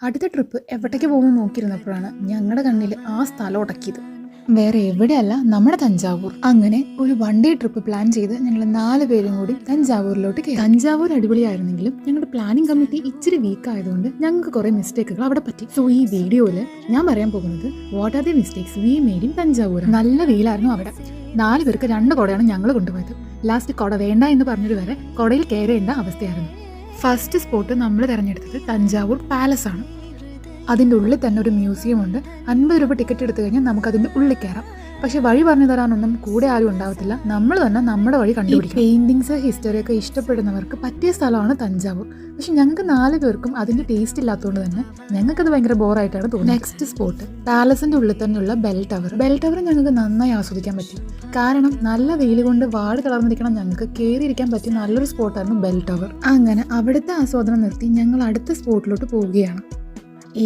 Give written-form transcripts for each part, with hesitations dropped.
അടുത്ത ട്രിപ്പ് എവിടേക്ക് പോകുമെന്ന് നോക്കിയിരുന്നപ്പോഴാണ് ഞങ്ങളുടെ കണ്ണിൽ ആ സ്ഥലം ഉടക്കിയത്. വേറെ എവിടെയല്ല, നമ്മുടെ തഞ്ചാവൂർ. അങ്ങനെ ഒരു 1 ഡേ ട്രിപ്പ് പ്ലാൻ ചെയ്ത് ഞങ്ങൾ 4 പേരും കൂടി തഞ്ചാവൂരിലോട്ട് കയറി. തഞ്ചാവൂർ അടിപൊളിയായിരുന്നെങ്കിലും ഞങ്ങളുടെ പ്ലാനിംഗ് കമ്മിറ്റി ഇച്ചിരി വീക്ക് ആയതുകൊണ്ട് ഞങ്ങൾക്ക് കുറേ മിസ്റ്റേക്കുകൾ അവിടെ പറ്റി. സോ ഈ വീഡിയോയിൽ ഞാൻ പറയാൻ പോകുന്നത് what are the mistakes V made in Thanjavur. നല്ല വെയിലായിരുന്നു അവിടെ. 4 പേർക്ക് 2 കുടയാണ് ഞങ്ങൾ കൊണ്ടുപോയത്. ലാസ്റ്റ് കുട വേണ്ട എന്ന് പറഞ്ഞത് വരെ കുടയിൽ കയറേണ്ട അവസ്ഥയായിരുന്നു. ഫസ്റ്റ് സ്പോട്ട് നമ്മൾ തിരഞ്ഞെടുത്തത് തഞ്ചാവൂർ പാലസ് ആണ്. അതിൻ്റെ ഉള്ളിൽ തന്നെ ഒരു മ്യൂസിയം ഉണ്ട്. 50 രൂപ ടിക്കറ്റ് എടുത്തു കഴിഞ്ഞാൽ നമുക്കതിൻ്റെ ഉള്ളിൽ കയറാം. പക്ഷെ വഴി പറഞ്ഞു തരാനൊന്നും കൂടെ ആരും ഉണ്ടാവത്തില്ല. നമ്മൾ തന്നെ നമ്മുടെ വഴി കണ്ടുപിടിക്കും. പെയിൻറ്റിങ്സ്, ഹിസ്റ്ററിയൊക്കെ ഇഷ്ടപ്പെടുന്നവർക്ക് പറ്റിയ സ്ഥലമാണ് തഞ്ചാവൂർ. പക്ഷെ ഞങ്ങൾക്ക് 4 പേർക്കും അതിൻ്റെ ടേസ്റ്റ് ഇല്ലാത്തതുകൊണ്ട് തന്നെ ഞങ്ങൾക്കത് ഭയങ്കര ബോറായിട്ടാണ് തോന്നുന്നത്. നെക്സ്റ്റ് സ്പോട്ട് പാലസിൻ്റെ ഉള്ളിൽ തന്നെയുള്ള ബെൽ ടവർ. ബെൽ ടവർ ഞങ്ങൾക്ക് നന്നായി ആസ്വദിക്കാൻ പറ്റി. കാരണം നല്ല വെയിൽ കൊണ്ട് വാട് തളർന്നിരിക്കണം ഞങ്ങൾക്ക് കയറിയിരിക്കാൻ പറ്റിയ നല്ലൊരു സ്പോട്ടായിരുന്നു ബെൽ ടവർ. അങ്ങനെ അവിടുത്തെ ആസ്വാദനം നിർത്തി ഞങ്ങൾ അടുത്ത സ്പോട്ടിലോട്ട് പോവുകയാണ്.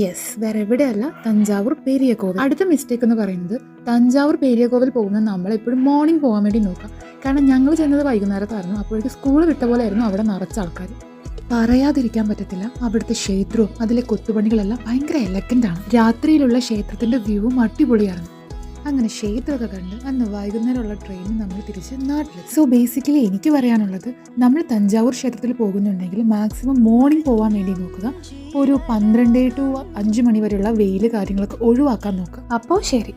യെസ്, വേറെ എവിടെയല്ല, തഞ്ചാവൂർ പെരിയ കോവിൽ. അടുത്ത മിസ്റ്റേക്ക് എന്ന് പറയുന്നത് തഞ്ചാവൂർ പെരിയ കോവിൽ പോകുന്നത് നമ്മളെപ്പോഴും മോർണിംഗ് പോകാൻ വേണ്ടി നോക്കാം. കാരണം ഞങ്ങൾ ചെന്നത് വൈകുന്നേരത്തായിരുന്നു. അപ്പോഴേക്ക് സ്കൂൾ വിട്ട പോലെ ആയിരുന്നു അവിടെ നിറച്ച ആൾക്കാർ. പറയാതിരിക്കാൻ പറ്റത്തില്ല, അവിടുത്തെ ക്ഷേത്രവും അതിലെ കൊത്തുപണികളെല്ലാം ഭയങ്കര എലഗൻ്റ് ആണ്. രാത്രിയിലുള്ള ക്ഷേത്രത്തിൻ്റെ വ്യൂവും അടിപൊളിയായിരുന്നു. അങ്ങനെ ക്ഷേത്രമൊക്കെ കണ്ട് അന്ന് വൈകുന്നേരമുള്ള ട്രെയിനിൽ നമ്മൾ തിരിച്ച് നാട്ടിലെത്തി. സോ ബേസിക്കലി എനിക്ക് പറയാനുള്ളത്, നമ്മൾ തഞ്ചാവൂർ ക്ഷേത്രത്തിൽ പോകുന്നുണ്ടെങ്കിൽ മാക്സിമം മോർണിംഗ് പോകാൻ വേണ്ടി നോക്കുക. ഒരു 12 to 5 മണി വരെയുള്ള വെയിൽ കാര്യങ്ങളൊക്കെ ഒഴിവാക്കാൻ നോക്കുക. അപ്പോൾ ശരി.